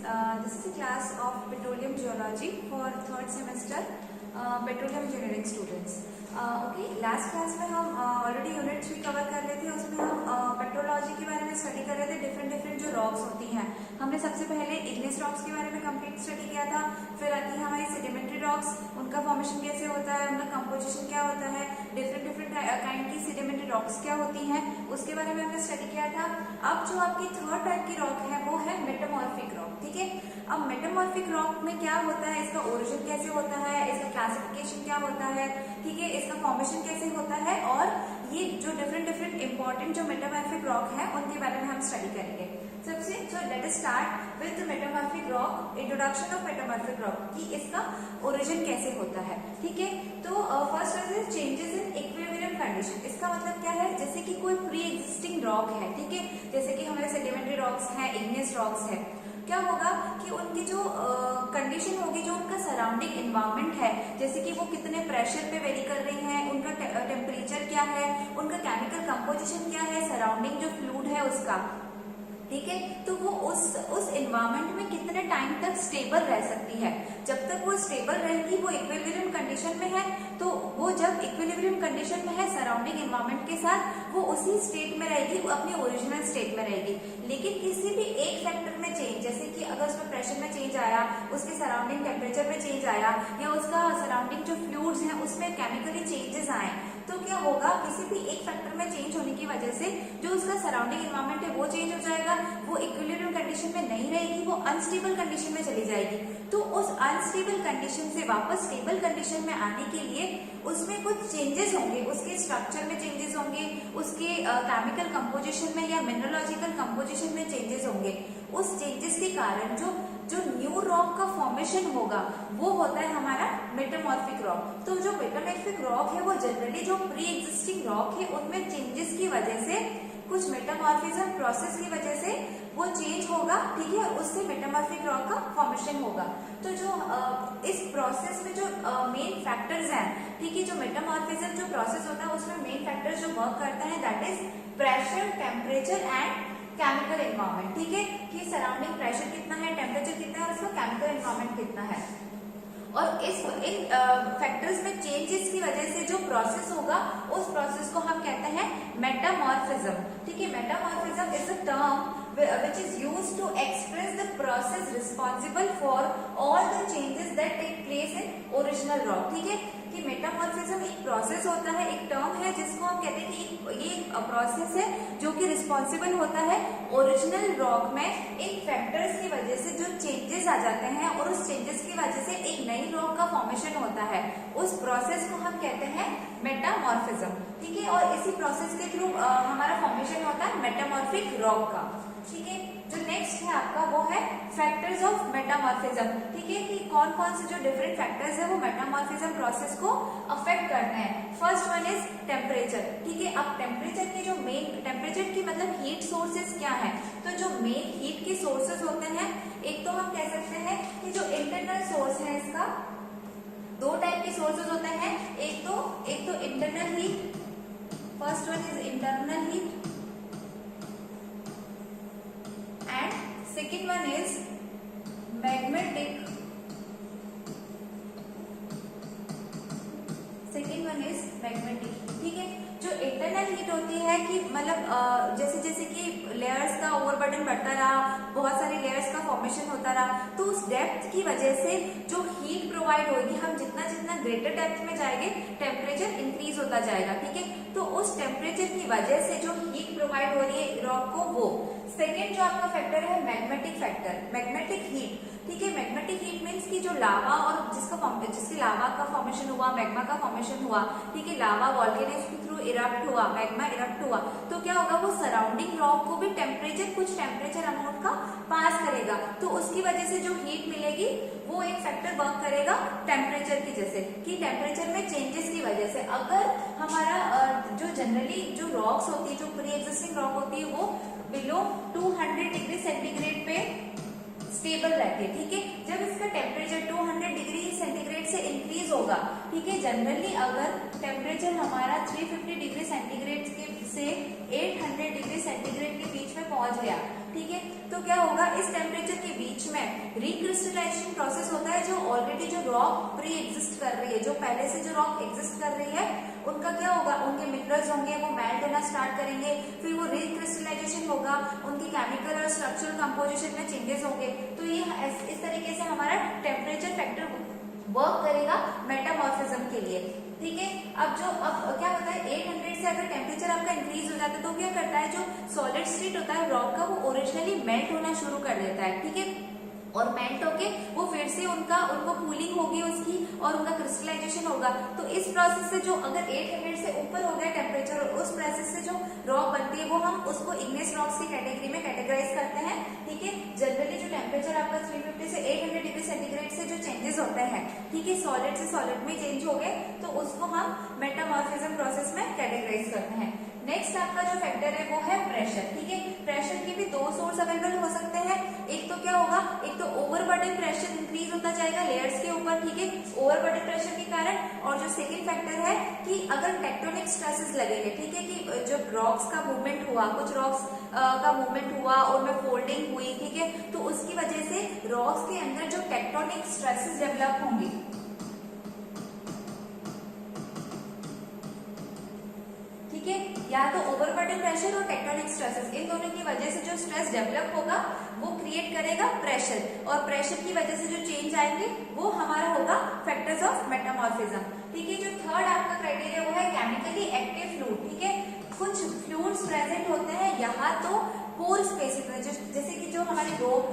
This is a class of petroleum geology for third semester petroleum engineering students. Okay, last class में हम already unit 3 cover कर लेते हैं। उसमें हम पेट्रोलॉजी के बारे में स्टडी कर रहे थे। डिफरेंट जो रॉक्स होती हैं, हमने सबसे पहले इग्नेस रॉक्स के बारे में कंप्लीट स्टडी किया था। फिर आती है हमारी सेडिमेंट्री रॉक्स, उनका फॉर्मेशन कैसे होता है, उनका कंपोजिशन क्या होता है, डिफरेंट काइंड की सेडिमेंट्री रॉक्स क्या होती हैं, उसके बारे में हमने स्टडी किया था। अब जो आपकी थर्ड टाइप की रॉक है वो है मेटामॉर्फिक रॉक। ठीक है, अब मेटामॉर्फिक रॉक में क्या होता है, इसका ओरिजिन कैसे होता है, इसका क्लासिफिकेशन क्या होता है, ठीक है, इसका फॉर्मेशन कैसे होता है, और ये जो डिफरेंट इंपॉर्टेंट जो मेटामॉर्फिक रॉक है उनके बारे में हम स्टडी करेंगे। सबसे so let us start with metamorphic rock, introduction of metamorphic rock कि इसका ओरिजिन कैसे होता है। ठीक है, तो first is changes in equilibrium condition. इसका मतलब क्या है, जैसे कि कोई प्री एग्जिस्टिंग रॉक है, ठीक है, जैसे कि हमारे सेडिमेंट्री रॉक्स हैं, इग्नेस रॉक्स है, क्या होगा कि उनकी जो कंडीशन होगी, जो उनका सराउंडिंग एनवायरनमेंट है, जैसे कि वो कितने प्रेशर पे वेरी कर रही हैं, उनका टेम्परेचर क्या है, उनका केमिकल कंपोजिशन क्या है, सराउंडिंग जो फ्लूइड है उसका, ठीक है, तो वो उस एनवायरनमेंट में कितने टाइम तक स्टेबल रह सकती है। जब तक वो स्टेबल रहेगी, वो इक्विलिब्रियम कंडीशन में है, तो वो जब इक्विलिब्रियम कंडीशन में है सराउंडिंग एनवायरनमेंट के साथ, वो उसी स्टेट में रहेगी, वो अपनी ओरिजिनल स्टेट में रहेगी। लेकिन किसी भी एक फैक्टर में चेंज, जैसे कि अगर उसमें प्रेशर में चेंज आया, उसके सराउंडिंग टेम्परेचर में चेंज आया, या उसका सराउंडिंग जो फ्लूइड्स हैं उसमें केमिकली चेंजेस आए, तो क्या होगा, किसी भी एक फैक्टर में चेंज होने की वजह से जो उसका सराउंडिंग एनवायरनमेंट है वो चेंज हो जाएगा, वो इक्विलिब्रियम कंडीशन में नहीं रहेगी, वो अनस्टेबल कंडीशन में चली जाएगी। तो उस अनस्टेबल कंडीशन से वापस स्टेबल कंडीशन में आने के लिए उसमें कुछ चेंजेस होंगे, उसके स्ट्रक्चर में चेंजेस होंगे, उसके केमिकल कंपोजिशन में या मिनरलॉजिकल कंपोजिशन में चेंजेस होंगे। उस चेंजेस के कारण जो न्यू रॉक का फॉर्मेशन होगा वो होता है हमारा मेटामॉर्फिक रॉक। तो जो मेटामॉर्फिक रॉक है वो जनरली जो प्री एग्जिस्टिंग रॉक है उनमें चेंजेस की वजह से, कुछ मेटामॉर्फिज्म प्रोसेस की वजह से वो चेंज होगा, ठीक है, और उससे मेटामॉर्फिक रॉक का फॉर्मेशन होगा। तो जो इस प्रोसेस में जो मेन फैक्टर्स हैं, ठीक है, जो मेटामॉर्फिज्म जो प्रोसेस होता है उसमें मेन फैक्टर्स जो वर्क करते हैं that is pressure, temperature and chemical environment. ठीक है, कि सराउंडिंग प्रेशर कितना है, टेम्परेचर कितना है और उसका केमिकल एनवायरनमेंट कितना है। और इन फैक्टर्स में चेंजेस की वजह से जो प्रोसेस होगा उस प्रोसेस को हम कहते हैं मेटामॉर्फिज्म। ठीक है, metamorphism is a term which is used to express the process responsible for all the changes that take place in original rock। ठीक है, कि मेटामॉर्फिज्म एक प्रोसेस होता है, एक टर्म है जिसको हम कहते हैं कि ये प्रोसेस है जो कि रिस्पॉन्सिबल होता है ओरिजिनल रॉक में इन फैक्टर्स की वजह से जो चेंजेस आ जाते हैं, और उस चेंजेस की वजह से एक नई रॉक का फॉर्मेशन होता है। उस प्रोसेस को हम कहते हैं मेटामॉर्फिज्म। ठीक है, और इसी प्रोसेस के थ्रू हमारा फॉर्मेशन होता है मेटामॉर्फिक रॉक का। ठीक है, जो नेक्स्ट है आपका वो है फैक्टर्स ऑफ मेटामॉर्फिज्म। ठीक है, कि कौन कौन से जो डिफरेंट फैक्टर्स है वो मेटामॉर्फिज्म प्रोसेस को अफेक्ट करते हैं। First one is temperature. ठीक है, अब टेम्परेचर की जो मेन, टेम्परेचर की मतलब हीट सोर्सेज क्या है, तो जो मेन हीट के सोर्सेज होते हैं, एक तो हम कह सकते हैं कि जो इंटरनल सोर्स है, इसका दो टाइप के सोर्सेज होते हैं, एक तो internal heat, first one is internal heat, second one is magnetic, ठीक है। जो इंटरनल हीट होती है कि मतलब जैसे कि लेयर्स का ओवरबर्डन बढ़ता रहा, बहुत सारे लेयर्स का फॉर्मेशन होता रहा, तो उस डेप्थ की वजह से जो हीट प्रोवाइड होगी, हम जितना ग्रेटर डेप्थ में जाएंगे टेम्परेचर इंक्रीज होता जाएगा। ठीक है, तो उस टेम्परेचर की वजह से जो हीट प्रोवाइड हो रही है रॉक को, वो सेकेंड जो आपका फैक्टर है मैग्नेटिक फैक्टर, मैग्नेटिक हीट। ठीक है, मैग्नेटिक हीट मीन्स की जो लावा और जिसके लावा का फॉर्मेशन हुआ, मैग्मा का फॉर्मेशन हुआ, ठीक है, लावा वॉल्केनोज के थ्रू इरप्ट हुआ, मैग्मा इरप्ट हुआ, तो क्या होगा, वो सराउंडिंग रॉक को भी कुछ टेम्परेचर अमाउंट का पास करेगा, तो उसकी वजह से जो हीट मिलेगी वो एक फैक्टर वर्क करेगा टेम्परेचर की, जैसे कि टेम्परेचर में चेंजेस की वजह से अगर हमारा जो जनरली जो रॉक्स होती है, जो प्री एग्जिस्टिंग रॉक होती है, वो बिलो 200 डिग्री सेंटीग्रेड पे स्टेबल रहती है। ठीक है, जब इसका टेम्परेचर 200 डिग्री सेंटीग्रेड से इंक्रीज होगा, ठीक है, जनरली अगर टेम्परेचर हमारा 350 डिग्री सेंटीग्रेड से 800 डिग्री सेंटीग्रेड के बीच में पहुंच गया, ठीक है, तो क्या होगा, इस टेम्परेचर के बीच में प्रोसेस होता है जो ऑलरेडी जो रॉक प्री एग्जिस्ट कर रही है, जो पहले से जो रॉक एग्जिस्ट कर रही है, उनका क्या होगा, उनके मिनरल्स होंगे वो मेल्ट होना स्टार्ट करेंगे, फिर वो रिक्रिस्टलाइजेशन होगा, उनकी केमिकल और स्ट्रक्चरल कंपोजिशन में चेंजेस होंगे। तो ये इस तरीके से हमारा टेम्परेचर फैक्टर वर्क करेगा मेटामॉर्फिज्म के लिए। ठीक है, अब क्या होता है, 800 से अगर टेम्परेचर आपका इंक्रीज हो जाता है तो क्या करता है, जो सॉलिड स्टेट होता है रॉक का, वो ओरिजिनली मेल्ट होना शुरू कर देता है। ठीक है, और मेल्ट होके वो फिर से उनको कूलिंग होगी उसकी, और उनका क्रिस्टलाइजेशन होगा। तो इस प्रोसेस से जो अगर 800 से ऊपर हो गया टेम्परेचर, और उस प्रोसेस से जो रॉक बनती है वो हम उसको इग्नेस रॉक्स की कैटेगरी में कैटेगराइज करते हैं। ठीक है, जनरली जो टेम्परेचर आपका 350 से 800 डिग्री सेंटीग्रेड से जो चेंजेस होते हैं, ठीक है, सॉलिड से सॉलिड में चेंज हो गए, तो उसको हम मेटामॉर्फिज्म प्रोसेस में कैटेगराइज करते हैं। नेक्स्ट आपका जो फैक्टर है वो है प्रेशर। ठीक है, प्रेशर के भी दो सोर्स अवेलेबल हो सकते हैं। एक तो क्या होगा, एक तो ओवरबर्डन प्रेशर इंक्रीज होता जाएगा लेयर्स के ऊपर, ठीक है, ओवरबर्डन प्रेशर के कारण। और जो सेकंड फैक्टर है कि अगर टेक्टोनिक स्ट्रेसेस लगेंगे, ठीक है, कि जब रॉक्स का मूवमेंट हुआ, कुछ रॉक्स का मूवमेंट हुआ और में फोल्डिंग हुई, ठीक है, तो उसकी वजह से रॉक्स के अंदर जो टेक्टोनिक स्ट्रेसेस डेवलप होंगी, ठीक है, या तो ओवरबर्डन प्रेशर और टेक्टोनिक स्ट्रेसेस, इन दोनों की वजह से जो स्ट्रेस डेवलप होगा वो क्रिएट करेगा प्रेशर, और प्रेशर की वजह से जो चेंज आएंगे वो हमारा होगा फैक्टर्स ऑफ मेटामॉर्फिज्म। ठीक है, जो थर्ड आपका क्राइटेरिया वो है केमिकली एक्टिव फ्लूइड। ठीक है, कुछ फ्लूइड्स प्रेजेंट होते हैं यहाँ तो पोर स्पेसिस में, जैसे कि जो हमारे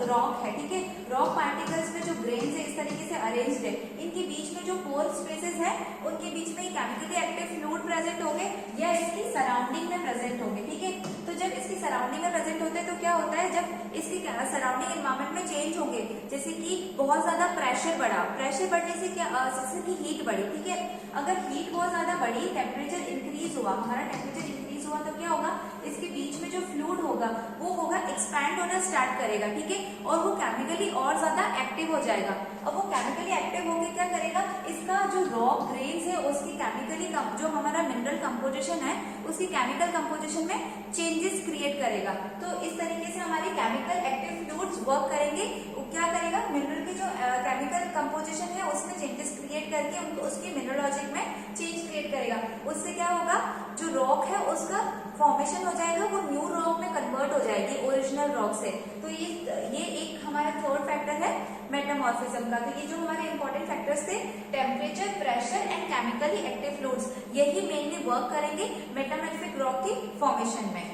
रॉक है, ठीक है, रॉक पार्टिकल्स में जो ग्रेन्स है इस तरीके से अरेंज्ड है, इनके बीच में जो पोर स्पेसेस है उनके बीच में केमिकली एक्टिव फ्लूइड प्रेजेंट होंगे या इसकी सराउंडिंग में प्रेजेंट होंगे। ठीक है, तो जब इसकी सराउंडिंग में प्रेजेंट होते हैं तो क्या होता है, जब इसकी सराउंडिंग एनवायरमेंट में चेंज होंगे, जैसे कि बहुत ज्यादा प्रेशर बढ़ा, प्रेशर बढ़ने से क्या जैसे कि हीट बढ़ी, ठीक है, अगर हीट बहुत ज्यादा बढ़ी, टेम्परेचर इंक्रीज हुआ, हमारा टेम्परेचर इंक्रीज हुआ, तो क्या होगा, इसके बीच में जो फ्लूइड होगा वो होगा एक्सपैंड होना स्टार्ट करेगा। ठीक है, और वो केमिकली और ज्यादा एक्टिव हो जाएगा। अब वो केमिकली एक्टिव होकर क्या करेगा, इसका जो रॉक ग्रेन्स है उसकी केमिकली जो हमारा मिनरल कंपोजिशन है उसकी केमिकल कंपोजिशन में चेंजेस क्रिएट करेगा। तो इस तरीके से हमारी केमिकल एक्टिव फ्लूइड्स वर्क करेंगे। क्या करेगा, मिनरल की जो केमिकल कंपोजिशन है उसमें चेंजेस क्रिएट करके उनको उसकी मिनरलॉजिक में चेंज क्रिएट करेगा। उससे क्या होगा, जो रॉक है उसका फॉर्मेशन हो जाएगा, वो न्यू रॉक में कन्वर्ट हो जाएगी ओरिजिनल रॉक से। तो ये एक हमारा थर्ड फैक्टर है मेटामॉर्फिज्म का। तो ये जो हमारे इंपॉर्टेंट फैक्टर्स थे, temperature, pressure and chemically active fluids, यही मेनली वर्क करेंगे मेटामॉर्फिक रॉक की फॉर्मेशन में।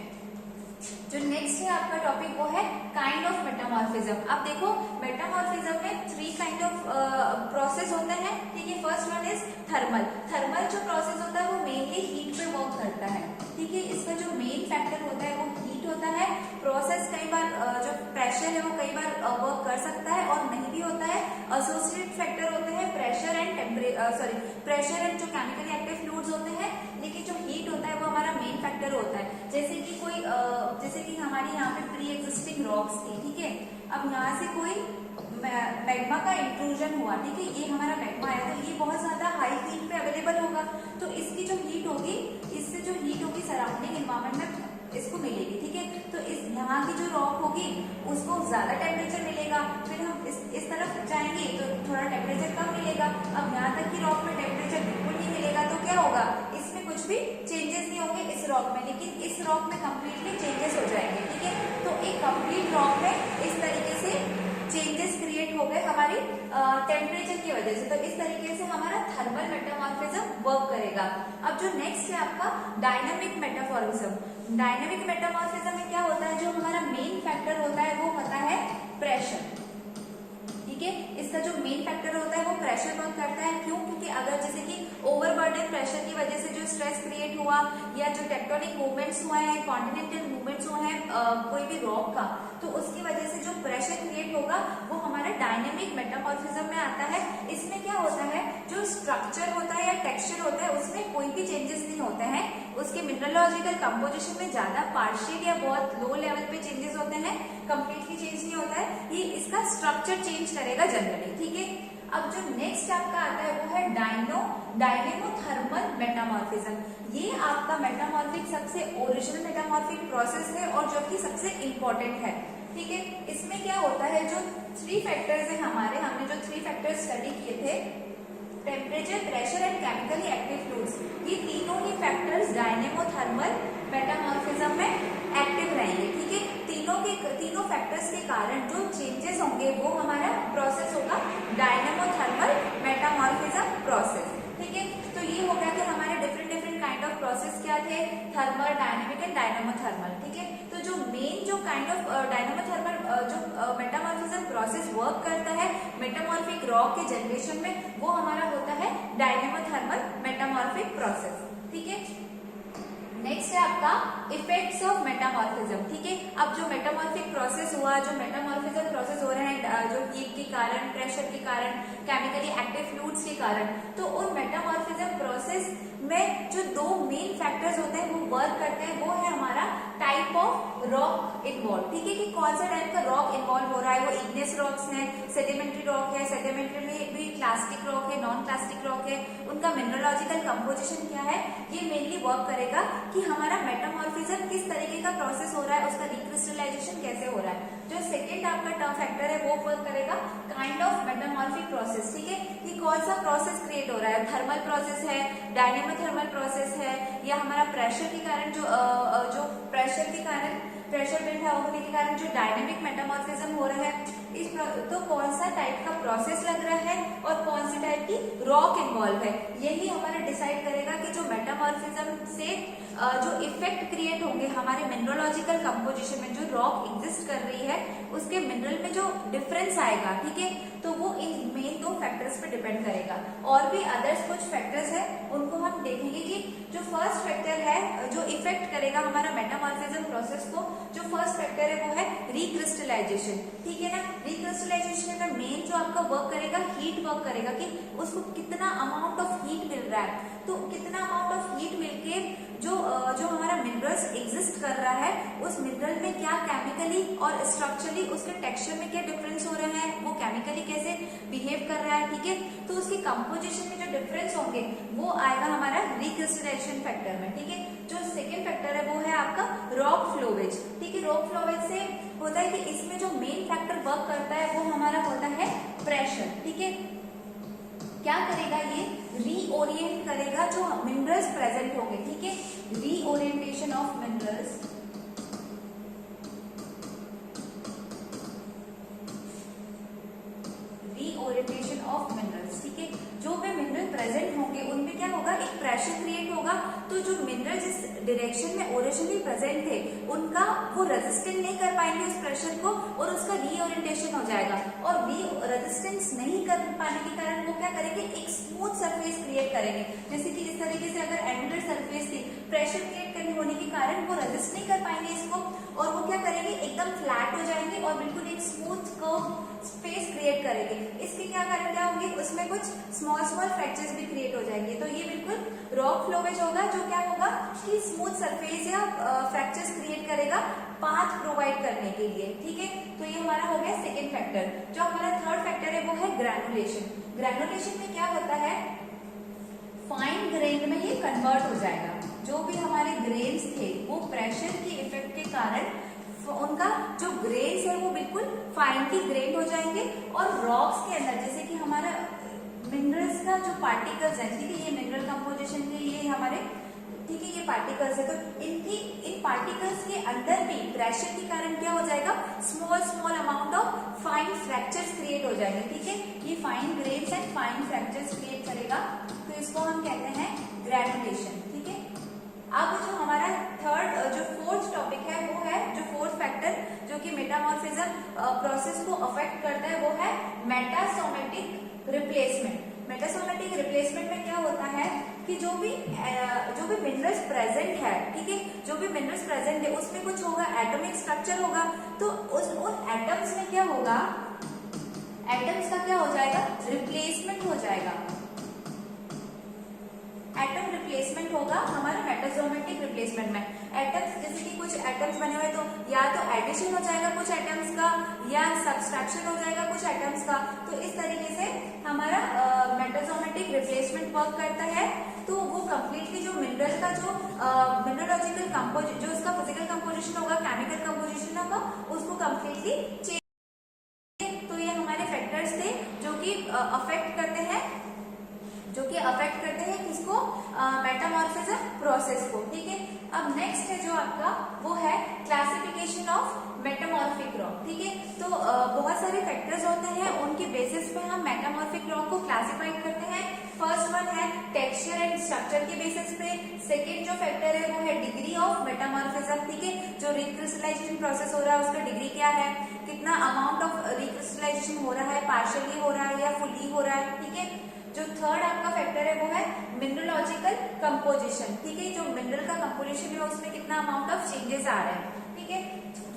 जो नेक्स्ट है आपका टॉपिक वो है काइंड ऑफ मेटामॉर्फिज्म। अब देखो, मेटामॉर्फिज्म में 3 काइंड ऑफ प्रोसेस होते हैं। ठीक है, first one is thermal. Thermal जो प्रोसेस होता है वो मेनली हीट पे वर्क करता है। ठीक है, इसका जो मेन फैक्टर होता है वो हीट होता है। प्रोसेस कई बार जो प्रेशर है वो कई बार वर्क कर सकता है और नहीं भी होता है। एसोसिएटेड फैक्टर होते हैं प्रेशर एंड प्रेशर एंड जो केमिकली एक्टिव फ्लूइड्स होते हैं, लेकिन जो हीट होता है वो हमारा मेन फैक्टर होता है। जैसे कि हमारी यहाँ पे प्री एग्जिस्टिंग रॉक्स थी, ठीक है, अब यहाँ से कोई मैग्मा का इंट्रूजन हुआ, ठीक है, ये हमारा मैग्मा है, तो ये बहुत ज्यादा हाई हीट पे अवेलेबल होगा। तो इसकी जो हीट होगी, इससे जो हीट होगी सराउंडिंग एनवायरमेंट में इसको मिलेगी। ठीक है, तो यहाँ की जो रॉक होगी उसको ज्यादा टेम्परेचर मिलेगा, फिर हम इस तरफ जाएंगे तो थोड़ा टेम्परेचर कम मिलेगा। अब यहाँ तक की रॉक में टेम्परेचर बिल्कुल नहीं मिलेगा, तो क्या होगा, इसमें कुछ भी चेंजेस नहीं होंगे इस रॉक में, लेकिन इस रॉक में कंप्लीटली चेंजेस हो जाएंगे। ठीक है, तो एक कंप्लीट रॉक में इस तरीके से चेंजेस क्रिएट हो गए हमारी टेम्परेचर की वजह से। तो इस तरीके से हमारा थर्मल मेटामॉर्फिज्म वर्क करेगा। अब जो नेक्स्ट है आपका डायनामिक मेटामॉर्फिज्म। डायनामिक मेटामॉर्फिज्म में क्या होता है, जो हमारा मेन फैक्टर होता है वो होता है प्रेशर। ठीक है, इसका जो मेन फैक्टर होता है वो प्रेशर वर्क करता है। क्यों, क्योंकि अगर जैसे कि ओवरबर्डन प्रेशर की वजह से जो स्ट्रेस क्रिएट हुआ या जो टेक्टोनिक मूवमेंट्स हुए हैं, कॉन्टिनेंटल मूवमेंट्स हुए हैं कोई भी रॉक का, तो उसकी वजह से जो प्रेशर क्रिएट होगा वो हमारा डायनेमिक मेटामॉर्फिज्म में आता है। इसमें क्या होता है, जो स्ट्रक्चर होता है या टेक्सचर होता है उसमें कोई भी चेंजेस नहीं होते हैं। उसके मिनरलोजिकल कंपोजिशन में ज्यादा पार्शियल या बहुत लो लेवल पे चेंजेस होते हैं, कंप्लीटली चेंज नहीं होता है। ये इसका स्ट्रक्चर चेंज करेगा जनरली। ठीक है, अब जो नेक्स्ट आपका आता है वो है डायनेमोथर्मल मेटामॉर्फिज्म। ये आपका मेटामॉर्फिक सबसे ओरिजिनल मेटामॉर्फिक प्रोसेस है और जो कि सबसे इंपॉर्टेंट है। ठीक है, इसमें क्या होता है, जो 3 फैक्टर्स है हमने जो फैक्टर्स स्टडी किए थे, temperature, pressure and chemically active fluids, ये तीनों ही फैक्टर्स डायनेमोथर्मल मेटामॉर्फिज्म में एक्टिव रहेंगे। ठीक है, तीनों फैक्टर्स के कारण जो चेंजेस होंगे वो हमारा प्रोसेस होगा डायनेमोथर्मल मेटामॉर्फिज्म प्रोसेस। ठीक है, तो ये हो गया कि हमारे डिफरेंट काइंड ऑफ प्रोसेस क्या थे, थर्मल, डायनेमिक एंड डायनेमोथर्मल। ठीक है, तो जो मेन जो काइंड ऑफ डायनेमोथर्मल जो मेटामॉर्फिज्म प्रोसेस वर्क करता है मेटामॉर्फिक रॉक के जनरेशन में, वो हमारा होता है डायनेमोथर्मल मेटामॉर्फिक प्रोसेस। ठीक है, नेक्स्ट है आपका इफेक्ट्स ऑफ मेटामॉर्फिज्म। ठीक है, अब जो मेटामॉर्फिक प्रोसेस हुआ, जो मेटामॉर्फिज्म प्रोसेस हो रहे हैं जो हीट के कारण, प्रेशर के कारण, केमिकली एक्टिव फ्लूइड्स के कारण, तो उन मेटामॉर्फिज्म प्रोसेस में जो दो मेन फैक्टर्स होते हैं वो वर्क करते हैं, वो है हमारा टाइप ऑफ रॉक इन्वॉल्व। ठीक है, कि कौन सा टाइप का रॉक इन्वॉल्व हो रहा है, वो इग्नेस रॉक्स है, सेडिमेंट्री रॉक है, सेडिमेंट्री में भी क्लास्टिक रॉक है, नॉन क्लास्टिक रॉक है, उनका मिनरलोजिकल कंपोजिशन क्या है, ये मेनली वर्क करेगा कि हमारा मेटामॉर्फिज्म किस तरीके का प्रोसेस हो रहा है, उसका रिक्रिस्टलाइजेशन कैसे हो रहा है। जो सेकेंड आपका टर्म फैक्टर है वो वर्क करेगा काइंड ऑफ मेटामॉर्फिक प्रोसेस। ठीक है, कि कौन सा प्रोसेस क्रिएट हो रहा है, थर्मल प्रोसेस है, डायनेमोथर्मल प्रोसेस है, या हमारा प्रेशर के कारण जो प्रेशर के कारण, प्रेशर बिल्ड होने के कारण जो डायनेमिक मेटामॉर्फिज्म हो रहा है, तो कौन सा टाइप का प्रोसेस लग रहा है और कौन सी टाइप की रॉक इन्वॉल्व है, यही हमारा डिसाइड करेगा कि जो मेटामॉर्फिज्म से जो इफेक्ट क्रिएट होंगे हमारे मिनरलोजिकल कंपोजिशन में, जो रॉक एग्जिस्ट कर रही है उसके मिनरल में जो डिफरेंस आएगा। ठीक है, तो वो इन मेन दो फैक्टर्स पे डिपेंड करेगा। और भी अदर्स कुछ फैक्टर्स है, उनको हम देखेंगे कि जो फर्स्ट फैक्टर है जो इफेक्ट करेगा हमारा मेटामॉर्फिज्म प्रोसेस को, जो फर्स्ट फैक्टर है वो है रिक्रिस्टलाइजेशन। ठीक है ना, रिक्रिस्टलाइजेशन में मेन जो आपका वर्क करेगा, हीट वर्क करेगा कि उसको कितना अमाउंट ऑफ हीट मिल रहा है, तो कितना अमाउंट ऑफ हीट मिलके जो हमारा मिनरल्स एग्जिस्ट कर रहा है उस मिनरल में क्या केमिकली और स्ट्रक्चरली उसके टेक्सचर में क्या डिफरेंस हो रहे हैं, वो केमिकली कैसे बिहेव कर रहा है। ठीक है, तो उसकी कंपोजिशन में जो डिफरेंस होंगे वो आएगा हमारा रिक्रिस्टलाइजेशन फैक्टर में। ठीक है, जो सेकेंड फैक्टर है वो है आपका रॉक फ्लोवेज। ठीक है, रॉक फ्लोवेज से होता है कि इसमें जो मेन फैक्टर वर्क करता है वो हमारा होता है प्रेशर। ठीक है, क्या करेगा, ये रीओरिएंट करेगा जो मिनरल्स प्रेजेंट होंगे। ठीक है, reorientation of minerals, reorientation of minerals. ठीक है, जो भी मिनरल प्रेजेंट होंगे उनमें क्या होगा, एक प्रेशर क्रिएट होगा, तो जो मिनरल जिस डायरेक्शन में ओरिजिनली प्रेजेंट थे उनका वो रेजिस्टेंट नहीं कर पाएंगे उस प्रेशर को, और उसका रीओरिएंटेशन हो जाएगा। और रेजिस्टेंस नहीं कर पाने के कारण वो क्या करेंगे, एक स्मूथ सरफेस क्रिएट करेंगे। जैसे कि इस तरीके से अगर एंगुलर सरफेस थी, प्रेशर क्रिएट करने होने के कारण वो रेजिस्ट नहीं कर पाएंगे इसको, और वो क्या करेंगे, एकदम फ्लैट हो जाएंगे और बिल्कुल एक स्मूथ कर्व स्पेस क्रिएट करेंगे। इसके क्या कारण क्या होंगे, उसमें कुछ स्मॉल फ्रैक्चर्स भी क्रिएट हो जाएंगे। तो ये बिल्कुल रॉक फ्लोवेज होगा, जो क्या होगा कि स्मूथ सरफेस या फ्रैक्चर्स क्रिएट करेगा पाथ प्रोवाइड करने के लिए। ठीक है, तो ये हमारा हो गया सेकेंड फैक्टर। जो हमारा थर्ड फैक्टर है वो है ग्रैनुलेशन। ग्रैनुलेशन में क्या होता है, फाइन ग्रेन में ये कन्वर्ट हो जाएगा। जो भी हमारे ग्रेन्स थे वो प्रेशर की इफेक्ट के कारण उनका जो ग्रेन्स है वो बिल्कुल फाइनली ग्रेन हो जाएंगे, और रॉक्स के अंदर जैसे कि हमारा मिनरल्स का जो पार्टिकल्स है, ठीक है, ये मिनरल कंपोजिशन के ये हमारे, ठीक है, ये पार्टिकल्स है, तो इन पार्टिकल्स के अंदर भी प्रेशर के कारण क्या हो जाएगा, small amount of fine fractures create हो जाएंगे। ठीक है, ये fine grains and fine fractures create करेगा, तो इसको हम कहते हैं ग्रैनुलेशन। ठीक है, अब जो हमारा जो फोर्थ टॉपिक है वो है, जो फोर्थ फैक्टर जो कि मेटामॉर्फिज्म प्रोसेस को अफेक्ट करता है वो है मेटासोमेटिक रिप्लेसमेंट। मेटासोमेटिक रिप्लेसमेंट में क्या होता है कि जो भी मिनरल्स प्रेजेंट है, ठीक है, जो भी मिनरल्स प्रेजेंट है उसमें कुछ होगा, एटॉमिक स्ट्रक्चर होगा, तो उन एटम्स में क्या होगा, एटम्स का क्या हो जाएगा, रिप्लेसमेंट हो जाएगा। एटम रिप्लेसमेंट होगा हमारा मेटासोमेटिक रिप्लेसमेंट में। एटम्स जैसे कि कुछ एटम्स बने हुए तो या तो एडिशन हो जाएगा कुछ एटम्स का, या सब्सट्रैक्शन हो जाएगा कुछ एटम्स का। तो इस तरीके से हमारा मेटासोमेटिक रिप्लेसमेंट वर्क करता है। तो वो कंप्लीटली जो मिनरल का जो मिनरोलॉजिकल कंपोजिशन, जो उसका फिजिकल कंपोजिशन होगा, केमिकल कंपोजिशन होगा, उसको कंप्लीटली चेंज। तो ये हमारे फैक्टर्स थे जो कि अफेक्ट करते हैं किसको, मेटामॉर्फिज्म प्रोसेस को। ठीक है, अब नेक्स्ट है जो आपका वो है क्लासिफिकेशन ऑफ मेटामॉर्फिक रॉक। ठीक है, तो बहुत सारे फैक्टर्स होते हैं, उनके बेसिस पे हम मेटामॉर्फिक रॉक को क्लासिफाई करते हैं। फर्स्ट वन है टेक्सचर एंड स्ट्रक्चर के बेसिस पे। सेकेंड जो फैक्टर है वो है डिग्री ऑफ मेटामॉर्फिज्म। ठीक है, जो रिक्रिस्टलाइजेशन प्रोसेस हो रहा है उसका डिग्री क्या है, कितना अमाउंट ऑफ रिक्रिस्टलाइजेशन हो रहा है, पार्शियली हो रहा है या फुल्ली हो रहा है। ठीक है, जो थर्ड आपका फैक्टर है वो है मिनरलोजिकल कंपोजिशन। ठीक है, जो मिनरल का कंपोजिशन है उसमें कितना अमाउंट ऑफ चेंजेस आ रहे हैं। ठीक है,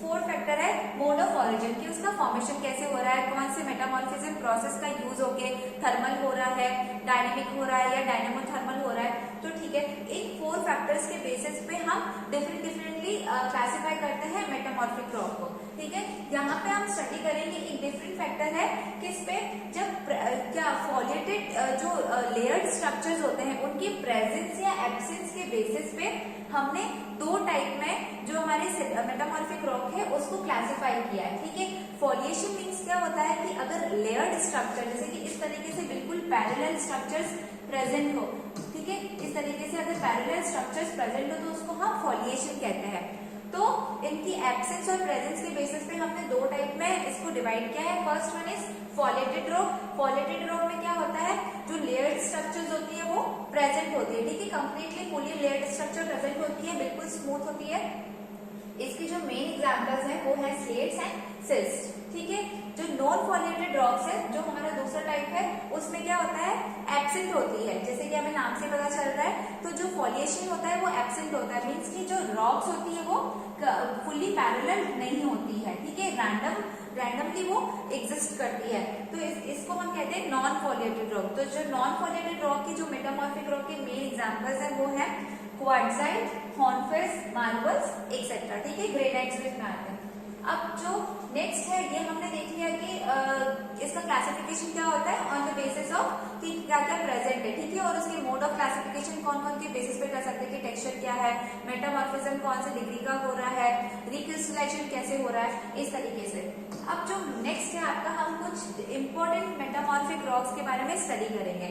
फोर्थ फैक्टर है मोड ऑफ ऑरिजिन, कि उसका फॉर्मेशन कैसे हो रहा है, कौन से मेटामॉर्फिज्म प्रोसेस का यूज होके थर्मल हो रहा है, डायनेमिक हो रहा है या डायनेमोथर्मल हो रहा है। तो ठीक है, इन फोर फैक्टर्स के बेसिस पे हम डिफरेंटली क्लासिफाई करते हैं मेटामॉर्फिक रॉक को। ठीक है, यहाँ पे हम स्टडी करेंगे एक डिफरेंट फैक्टर है किस पे, जब क्या फॉलिएटेड जो लेयर्ड स्ट्रक्चर्स होते हैं उनकी प्रेजेंस या एब्सेंस के बेसिस पे हमने दो टाइप में जो हमारे मेटामॉर्फिक रॉक है उसको क्लासिफाई किया है। ठीक है, फॉलिएशन मीन्स क्या होता है कि अगर लेयर्ड स्ट्रक्चर जैसे कि इस तरीके से बिल्कुल पैरेलल स्ट्रक्चर्स प्रेजेंट हो, ठीक है, इस तरीके से अगर पैरेलल स्ट्रक्चर्स प्रेजेंट हो तो उसको हम फॉलिएशन कहते हैं। तो इनकी एब्सेंस और प्रेजेंस के बेसिस पे हमने दो टाइप में इसको डिवाइड किया है। First one is foliated rock. Foliated rock में क्या होता है, जो लेयर्ड स्ट्रक्चर्स होती है वो प्रेजेंट होती है। ठीक है, completely fully layered structure present होती है, बिल्कुल स्मूथ होती है। इसकी जो मेन एग्जांपल्स हैं वो है स्लेट्स एंड सिस्ट। ठीक है, जो नॉन फॉलिएटेड रॉक्स है, जो हमारा दूसरा टाइप है, उसमें क्या होता है, एब्सेंट होती है, जैसे कि हमें नाम से पता चल रहा है। तो जो फॉलिएशन होता है वो एब्सेंट होता है, मीन्स की जो रॉक्स होती है वो फुली पैरेलल नहीं होती है। ठीक है, रैंडमली वो एग्जिस्ट करती है। तो इसको हम कहते हैं नॉन फॉलिएटेड रॉक। तो जो नॉन फॉलिएटेड रॉक की जो मेटामॉर्फिक रॉक के मेन एग्जांपल्स हैं वो है क्वार्ट्जाइट, हॉर्नफेस्ट, मार्बल्स एक्सेट्रा। ठीक है, ग्रेनाइट्स में आते हैं। अब जो नेक्स्ट है ये हमने देख लिया कि इसका क्लासिफिकेशन क्या होता है ऑन द बेसिस ऑफ कि क्या क्या प्रेजेंट है। ठीक है, और उसके मोड ऑफ क्लासिफिकेशन कौन कौन के बेसिस पे कर सकते हैं कि टेक्सचर क्या है, मेटामॉर्फिज्म कौन से डिग्री का हो रहा है, रिक्रिस्टलाइजेशन कैसे हो रहा है, इस तरीके से। अब जो नेक्स्ट है आपका, हम कुछ इंपॉर्टेंट मेटामॉर्फिक रॉक्स के बारे में स्टडी करेंगे।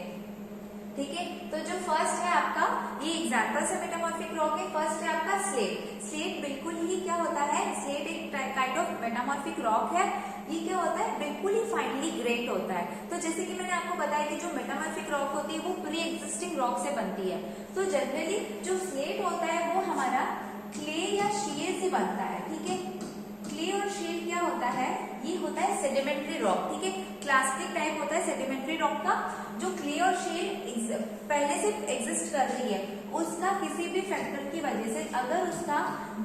ठीक है, तो जो फर्स्ट है आपका, ये एग्जांपल से मेटामॉर्फिक रॉक है। फर्स्ट है आपका स्लेट। स्लेट बिल्कुल ही क्या होता है, स्लेट एक काइंड ऑफ मेटामॉर्फिक रॉक है। ये क्या होता है, बिल्कुल ही फाइनली ग्रेन्ड होता है। तो जैसे कि मैंने आपको बताया कि जो मेटामॉर्फिक रॉक होती है वो प्री एग्जिस्टिंग रॉक से बनती है। तो जनरली जो स्लेट होता है वो हमारा क्ले या शेल से बनता है। ठीक है, क्ले और शेल क्या होता है, ये होता है सेडिमेंट्री रॉक। ठीक है, क्लासिक टाइप होता है सेडिमेंट्री रॉक का। जो क्ले और शेल पहले से एग्जिस्ट कर रही है, उसका किसी भी फैक्टर की वजह से अगर उसका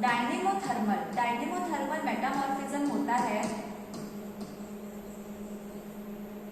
डायनेमोथर्मल मेटामॉर्फिज्म होता है,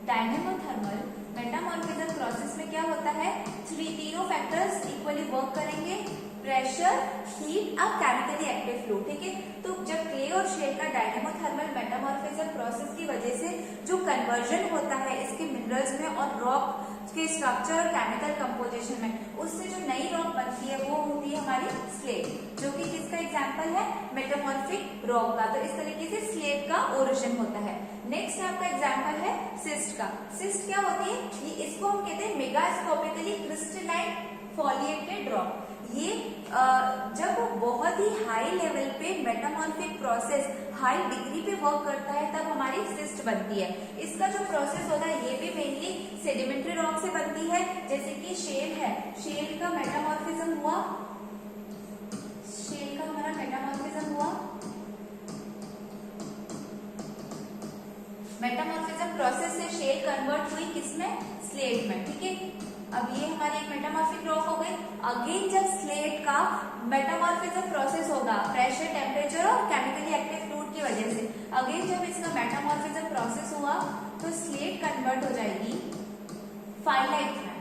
डायनेमोथर्मल मेटामॉर्फिज्म प्रोसेस में क्या होता है, तीनों फैक्टर्स इक्वली वर्क करेंगे, प्रेशर, हीट और केमिकली एक्टिव फ्लूइड। ठीक है, तो जब क्ले और शेल का डायनेमोथर्मल मेटामॉर्फिज्म प्रोसेस की वजह से जो कन्वर्जन होता है इसके मिनरल्स में और रॉक के स्ट्रक्चर और केमिकल कंपोजिशन में, उससे जो नई रॉक बनती है वो होती है हमारी स्लेट, जो कि किसका एग्जांपल है, मेटामॉर्फिक रॉक का। तो इस तरीके से स्लेट का ओरिजिन होता है। नेक्स्ट आपका एग्जांपल है सिस्ट का। सिस्ट क्या होती है, ये इसको हम कहते हैं मेगास्कोपिकली क्रिस्टलाइन फॉलिएटेड रॉक। ये जब बहुत ही हाई लेवल पे मेटामॉर्फिक प्रोसेस हाई डिग्री पे वर्क करता है तब हमारी सिस्ट बनती है। इसका जो प्रोसेस होता है ये भी मेनली सेडिमेंट्री रॉक से बनती है, जैसे कि शेल है, शेल का मेटामॉर्फिज्म हुआ, शेल का हमारा मेटामॉर्फिज्म हुआ, मेटामॉर्फिज्म प्रोसेस से शेल कन्वर्ट हुई किसमें, स्लेट में। ठीक है, अब ये हमारी एक मेटामॉर्फिक रॉक हो गई। अगेन जब स्लेट का मेटामॉर्फिज्म प्रोसेस होगा प्रेशर, टेम्परेचर और केमिकली एक्टिव फ्लूइड की वजह से, अगेन जब इसका मेटामॉर्फिज्म प्रोसेस हुआ तो स्लेट कन्वर्ट हो जाएगी फाइलाइट में,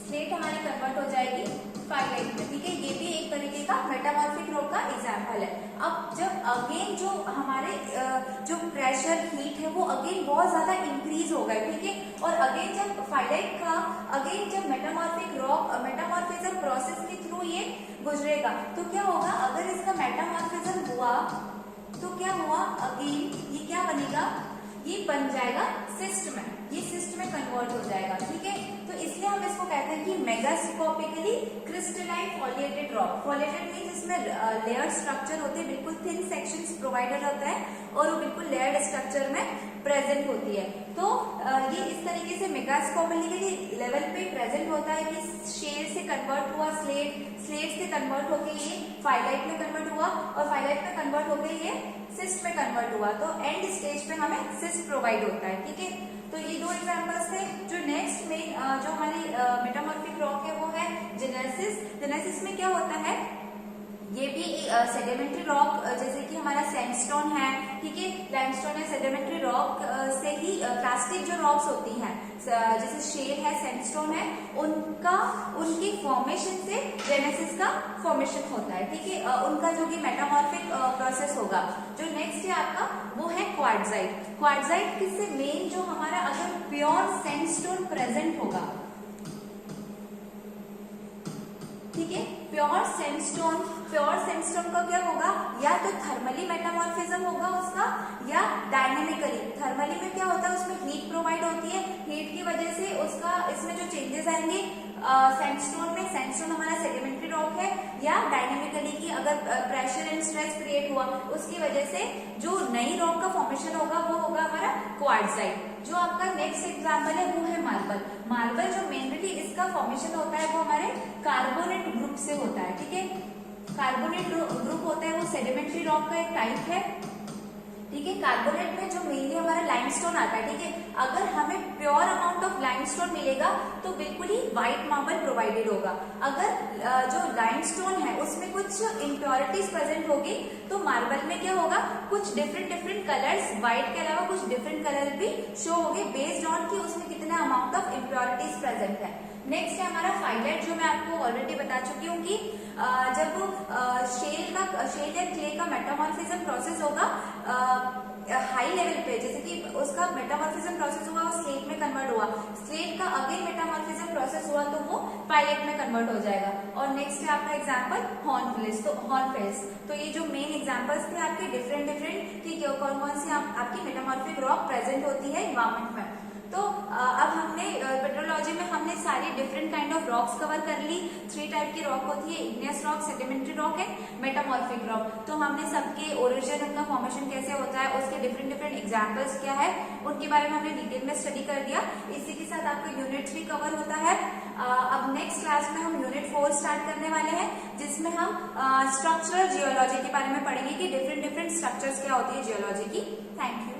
स्लेट हमारी कन्वर्ट हो जाएगी फाइलाइट में। ठीक है, ये भी एक तरीके का मेटामॉर्फिक रॉक का एग्जांपल है। अब जब अगेन जो हमारे जो प्रेशर, हीट है वो अगेन बहुत ज्यादा इंक्रीज हो गए। ठीक है, और अगेन जब फाइलाइट का अगेन जब मेटामॉर्फिक रॉक मेटामॉर्फिज्म प्रोसेस के थ्रू ये गुजरेगा तो क्या होगा, अगर इसका मेटामॉर्फिज्म हुआ तो क्या हुआ, अगेन ये क्या बनेगा, ये बन जाएगा सिस्ट में, ये सिस्ट में कन्वर्ट हो जाएगा, ठीक है। तो इसलिए हम इसको कहते हैं कि मेगास्कोपिकली क्रिस्टलाइन फॉलिएटेड रॉक। फॉलिएटेड मींस इसमें लेयर्ड स्ट्रक्चर होते हैं, बिल्कुल थिन सेक्शंस प्रोवाइडेड होता है और वो बिल्कुल लेयर्ड स्ट्रक्चर में प्रेजेंट होती है। तो ये इस तरीके से मेगास्कोपिकली लेवल पे प्रेजेंट होता है कि शेल से कन्वर्ट हुआ स्लेट, स्लेट से कन्वर्ट होके ये फाइलाइट में कन्वर्ट हुआ और फाइलाइट में कन्वर्ट होके ये सिस्ट में कन्वर्ट हुआ। तो एंड स्टेज पे हमें सिस्ट प्रोवाइड होता है, ठीक है। तो ये दो एग्जांपल्स थे। जो नेक्स्ट में जो हमारी मेटामॉर्फिक रॉक है वो है जेनेसिस। जेनेसिस में क्या होता है, ये भी सेडिमेंट्री रॉक, जैसे कि हमारा सैंडस्टोन है, ठीक है, लाइमस्टोन है, सेडिमेंट्री रॉक से ही प्लास्टिक जो रॉक्स होती हैं जैसे शेल है, सैंडस्टोन है, उनकी फॉर्मेशन से जेनेसिस का फॉर्मेशन होता है, ठीक है। उनका जो कि मेटामॉर्फिक प्रोसेस होगा। जो नेक्स्ट है आपका वो है क्वार्ट्जाइट। क्वार्ट्जाइट किससे, मेन जो हमारा अगर प्योर सैंडस्टोन प्रेजेंट होगा, ठीक है, प्योर सैंडस्टोन का क्या होगा, या तो थर्मली मेटामॉर्फिज्म होगा उसका या डायनेमिकली। थर्मली में क्या होता है, उसमें हीट प्रोवाइड होती है, हीट की वजह से उसका इसमें जो चेंजेस आएंगे सैंडस्टोन में, सैंडस्टोन हमारा सेडिमेंट्री रॉक है, या डायनेमिकली की अगर प्रेशर एंड स्ट्रेस क्रिएट हुआ उसकी वजह से जो नई रॉक का फॉर्मेशन होगा वो होगा हमारा क्वार्ट्जाइट। जो आपका नेक्स्ट एग्जांपल है वो है मार्बल। मार्बल जो मेनली इसका फॉर्मेशन होता है वो हमारे कार्बोनेट ग्रुप से होता है, ठीक है। कार्बोनेट ग्रुप होता है वो सेडिमेंट्री रॉक का एक टाइप है, ठीक है। कार्बोनेट में जो मेनली हमारा लाइमस्टोन आता है, ठीक है, अगर हमें प्योर अमाउंट ऑफ लाइमस्टोन मिलेगा तो बिल्कुल ही व्हाइट मार्बल प्रोवाइडेड होगा। अगर जो लाइमस्टोन है उसमें कुछ इम्प्योरिटीज प्रेजेंट होगी तो मार्बल में क्या होगा, कुछ डिफरेंट कलर्स, व्हाइट के अलावा कुछ डिफरेंट कलर भी शो होंगे बेस्ड ऑन कि उसमें कितना अमाउंट ऑफ इम्प्योरिटीज प्रेजेंट है। नेक्स्ट है हमारा फाइलाइट, जो मैं आपको ऑलरेडी बता चुकी हूँ कि जब शेल या क्ले का मेटामॉर्फिज्म प्रोसेस होगा हाई लेवल पे, जैसे कि उसका मेटामॉर्फिज्म प्रोसेस हुआ वो स्लेट में कन्वर्ट हुआ, स्लेट का अगेन मेटामॉर्फिज्म प्रोसेस हुआ तो वो फाइलाइट में कन्वर्ट हो जाएगा। और नेक्स्ट है आपका एग्जांपल हॉर्नफेल्स। तो ये जो मेन एग्जांपल्स थे आपके डिफरेंट कि कौन कौन सी आपकी मेटामॉर्फिक रॉक प्रेजेंट होती है इन्वायरमेंट में। तो अब हमने पेट्रोलॉजी में हमने सारी different kind of rocks cover कर ली। 3 टाइप की रॉक होती है, igneous rock, sedimentary rock and metamorphic rock. तो हमने सबके ओरिजिन, उनका फॉर्मेशन कैसे होता है, उसके डिफरेंट एग्जांपल्स क्या है, उनके बारे में हमने डिटेल में स्टडी कर दिया। इसी के साथ आपका यूनिट 3 कवर होता है। अब नेक्स्ट क्लास में हम यूनिट 4 स्टार्ट करने वाले हैं, जिसमें हम स्ट्रक्चरल जियोलॉजी के बारे में पढ़ेंगे कि डिफरेंट स्ट्रक्चर्स क्या होती है जियोलॉजी की। Thank you.